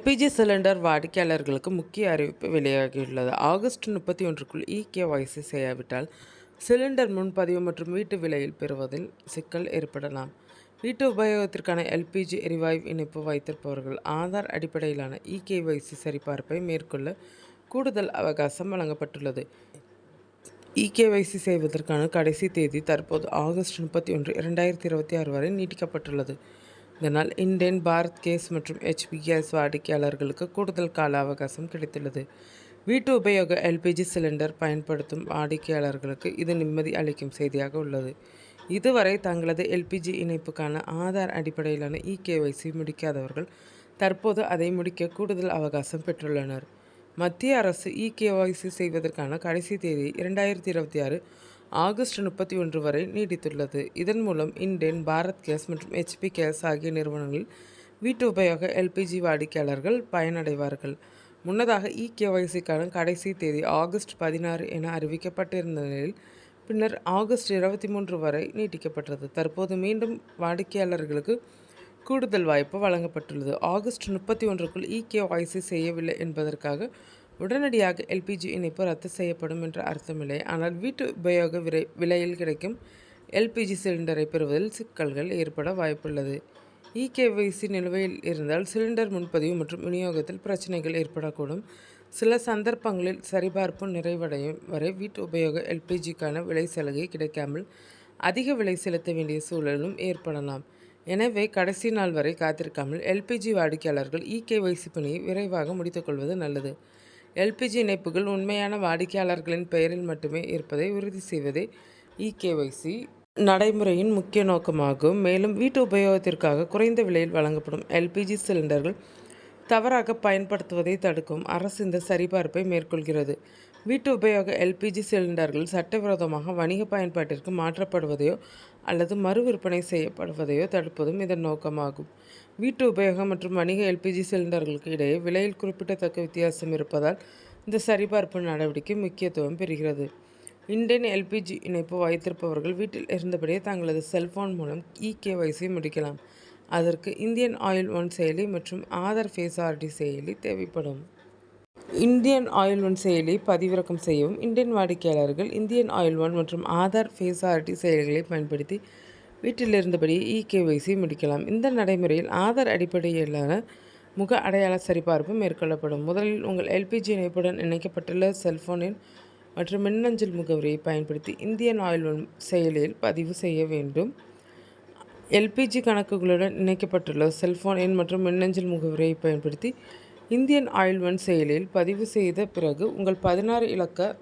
LPG cylinder வாடிக்கையாளர்களுக்கு முக்கிய அறிவிப்பு வெளியாகியுள்ளது. ஆகஸ்ட் 31க்குள் இகேஒய்சி செய்யாவிட்டால் சிலிண்டர் முன்பதிவு மற்றும் வீட்டு விலையில் பெறுவதில் சிக்கல் ஏற்படலாம். வீட்டு உபயோகத்திற்கான எல்பிஜி எரிவாயு இணைப்பு வைத்திருப்பவர்கள் ஆதார் அடிப்படையிலான இகேஒய்சி சரிபார்ப்பை மேற்கொள்ள கூடுதல் அவகாசம் வழங்கப்பட்டுள்ளது. இகேஒய்சி செய்வதற்கான கடைசி தேதி தற்போது ஆகஸ்ட் 31, 2026 வரை நீட்டிக்கப்பட்டுள்ளது. இதனால் இண்டேன், பாரத் கேஸ் மற்றும் ஹெச்பி கேஸ் வாடிக்கையாளர்களுக்கு கூடுதல் கால அவகாசம் கிடைத்துள்ளது. வீட்டு உபயோக எல்பிஜி சிலிண்டர் பயன்படுத்தும் வாடிக்கையாளர்களுக்கு இது நிம்மதி அளிக்கும் செய்தியாக உள்ளது. இதுவரை தங்களது எல்பிஜி இணைப்புக்கான ஆதார் அடிப்படையிலான இகேஒய்சி முடிக்காதவர்கள் தற்போது அதை முடிக்க கூடுதல் அவகாசம் பெற்றுள்ளனர். மத்திய அரசு இகேஒய்சி செய்வதற்கான கடைசி தேதி 2026 ஆகஸ்ட் 31 வரை நீடித்துள்ளது. இதன் மூலம் இண்டேன், பாரத் கேஸ் மற்றும் ஹெச்பி கேஸ் ஆகிய நிறுவனங்களில் வீட்டு உபயோக எல்பிஜி வாடிக்கையாளர்கள் பயனடைவார்கள். முன்னதாக இகேஒய்சிக்கான கடைசி தேதி ஆகஸ்ட் 16 என அறிவிக்கப்பட்டிருந்த நிலையில் பின்னர் ஆகஸ்ட் 23 வரை நீட்டிக்கப்பட்டது. தற்போது மீண்டும் வாடிக்கையாளர்களுக்கு கூடுதல் வாய்ப்பு வழங்கப்பட்டுள்ளது. ஆகஸ்ட் 31க்குள் இகேஒய்சி செய்யவில்லை என்பதற்காக உடனடியாக எல்பிஜி இணைப்பு ரத்து செய்யப்படும் என்ற அர்த்தமில்லை. ஆனால் வீட்டு உபயோக விலையில் கிடைக்கும் எல்பிஜி சிலிண்டரை பெறுவதில் சிக்கல்கள் ஏற்பட வாய்ப்புள்ளது. இகேஒய்சி நிலுவையில் இருந்தால் சிலிண்டர் முன்பதிவு மற்றும் விநியோகத்தில் பிரச்சனைகள் ஏற்படக்கூடும். சில சந்தர்ப்பங்களில் சரிபார்ப்பு நிறைவடையும் வரை வீட்டு உபயோக எல்பிஜிக்கான விலை சலுகை கிடைக்காமல் அதிக விலை செலுத்த வேண்டிய சூழலும் ஏற்படலாம். எனவே கடைசி நாள் வரை காத்திருக்காமல் எல்பிஜி வாடிக்கையாளர்கள் இகேஒய்சி பணியை விரைவாக முடித்துக்கொள்வது நல்லது. எல்பிஜி இணைப்புகள் உண்மையான வாடிக்கையாளர்களின் பெயரில் மட்டுமே இருப்பதை உறுதி செய்வதே இகேஒய்சி நடைமுறையின் முக்கிய நோக்கமாகும். மேலும் வீட்டு உபயோகத்திற்காக குறைந்த விலையில் வழங்கப்படும் எல்பிஜி சிலிண்டர்கள் தவறாக பயன்படுத்துவதை தடுக்கும் அரசு இந்த சரிபார்ப்பை மேற்கொள்கிறது. வீட்டு உபயோக எல்பிஜி சிலிண்டர்கள் சட்டவிரோதமாக வணிக பயன்பாட்டிற்கு மாற்றப்படுவதையோ அல்லது மறு விற்பனை செய்யப்படுவதையோ தடுப்பதும் இதன் நோக்கமாகும். வீட்டு உபயோகம் மற்றும் வணிக எல்பிஜி சிலிண்டர்களுக்கு இடையே விலையில் குறிப்பிடத்தக்க வித்தியாசம் இருப்பதால் இந்த சரிபார்ப்பு நடவடிக்கை முக்கியத்துவம் பெறுகிறது. இண்டேன் எல்பிஜி இணைப்பு வைத்திருப்பவர்கள் வீட்டில் இருந்தபடியே தங்களது செல்போன் மூலம் இகேஒய்சி முடிக்கலாம். அதற்கு இந்தியன் ஆயில் ஒன் செயலி மற்றும் ஆதார் ஃபேஸ் ஐடி செயலி தேவைப்படும். இந்தியன் ஆயில் ஒன் செயலியை பதிவிறக்கம் செய்யவும் இந்தியன் வாடிக்கையாளர்கள் இந்தியன் ஆயில் ஒன் மற்றும் ஆதார் ஃபேஸ் ஐடி செயலிகளை பயன்படுத்தி வீட்டில் இருந்தபடியே இகேஒய்சி முடிக்கலாம். இந்த நடைமுறையில் ஆதார் அடிப்படையிலான முக அடையாள சரிபார்ப்பு மேற்கொள்ளப்படும். முதலில் உங்கள் எல்பிஜி இணைப்புடன் இணைக்கப்பட்டுள்ள செல்போன் எண் மற்றும் மின்னஞ்சல் முகவரியை பயன்படுத்தி இந்தியன் ஆயில் ஒன் செயலியில் பதிவு செய்ய வேண்டும். எல்பிஜி கணக்குகளுடன் இணைக்கப்பட்டுள்ள செல்போன் எண் மற்றும் மின்னஞ்சல் முகவரியை பயன்படுத்தி இந்தியன் ஆயில் ஒன் செயலியில் பதிவு செய்த பிறகு உங்கள் 16 இலக்க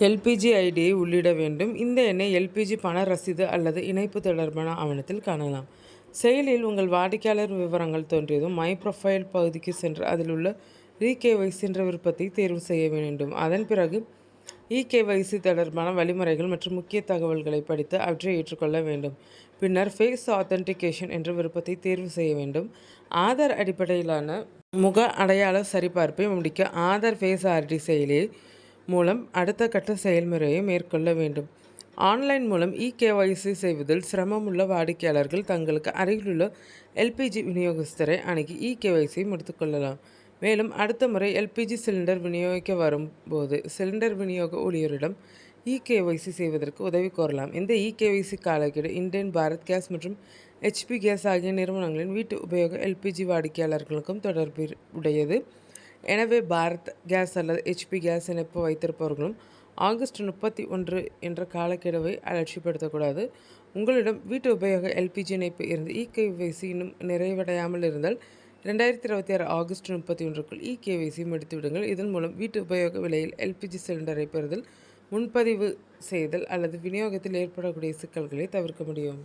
எல்பிஜி ஐடியை உள்ளிட வேண்டும். இந்த எண்ணை எல்பிஜி பண ரசீது அல்லது இணைப்பு தொடர்பான ஆவணத்தில் காணலாம். செயலியில் உங்கள் வாடிக்கையாளர் விவரங்கள் தோன்றியதும் மை ப்ரொஃபைல் பகுதிக்கு சென்று அதில் உள்ள இகேஒய்சி என்ற விருப்பத்தை தேர்வு செய்ய வேண்டும். அதன் பிறகு இகேஒய்சி தொடர்பான வழிமுறைகள் மற்றும் முக்கிய தகவல்களை படித்து அவற்றை ஏற்றுக்கொள்ள வேண்டும். பின்னர் ஃபேஸ் ஆத்தென்டிகேஷன் என்ற விருப்பத்தை தேர்வு செய்ய வேண்டும். ஆதார் அடிப்படையிலான முக அடையாள சரிபார்ப்பை முடிக்க ஆதார் ஃபேஸ் ஐடி செயலி மூலம் அடுத்த கட்ட செயல்முறையை மேற்கொள்ள வேண்டும். ஆன்லைன் மூலம் இகேஒய்சி செய்வதில் சிரமமுள்ள வாடிக்கையாளர்கள் தங்களுக்கு அருகிலுள்ள எல்பிஜி விநியோகஸ்தரை அணுகி இகேஒய்சி முடித்துக்கொள்ளலாம். மேலும் அடுத்த முறை எல்பிஜி சிலிண்டர் விநியோகிக்க வரும்போது சிலிண்டர் விநியோக ஊழியரிடம் இகேஒய்சி செய்வதற்கு உதவி கோரலாம். இந்த இகேஒய்சி காலக்கெடு இண்டேன், பாரத் கேஸ் மற்றும் ஹெச்பி கேஸ் ஆகிய நிறுவனங்களின் வீட்டு உபயோக எல்பிஜி வாடிக்கையாளர்களுக்கும் தொடர்புடையது. எனவே பாரத் கேஸ் அல்லது ஹெச்பி கேஸ் இணைப்பு வைத்திருப்பவர்களும் ஆகஸ்ட் 31 என்ற காலக்கெடுவை அலட்சியப்படுத்தக்கூடாது. உங்களிடம் வீட்டு உபயோக எல்பிஜி இணைப்பு இருந்து இகேஒய்சி இன்னும் நிறைவடையாமல் இருந்தால் 2026 ஆகஸ்ட் 31க்குள் இகேஒய்சி முடித்துவிடுங்கள். இதன் மூலம் வீட்டு உபயோக விலையில் எல்பிஜி சிலிண்டரை பெறுதல், முன்பதிவு செய்தல் அல்லது விநியோகத்தில் ஏற்படக்கூடிய சிக்கல்களை தவிர்க்க முடியும்.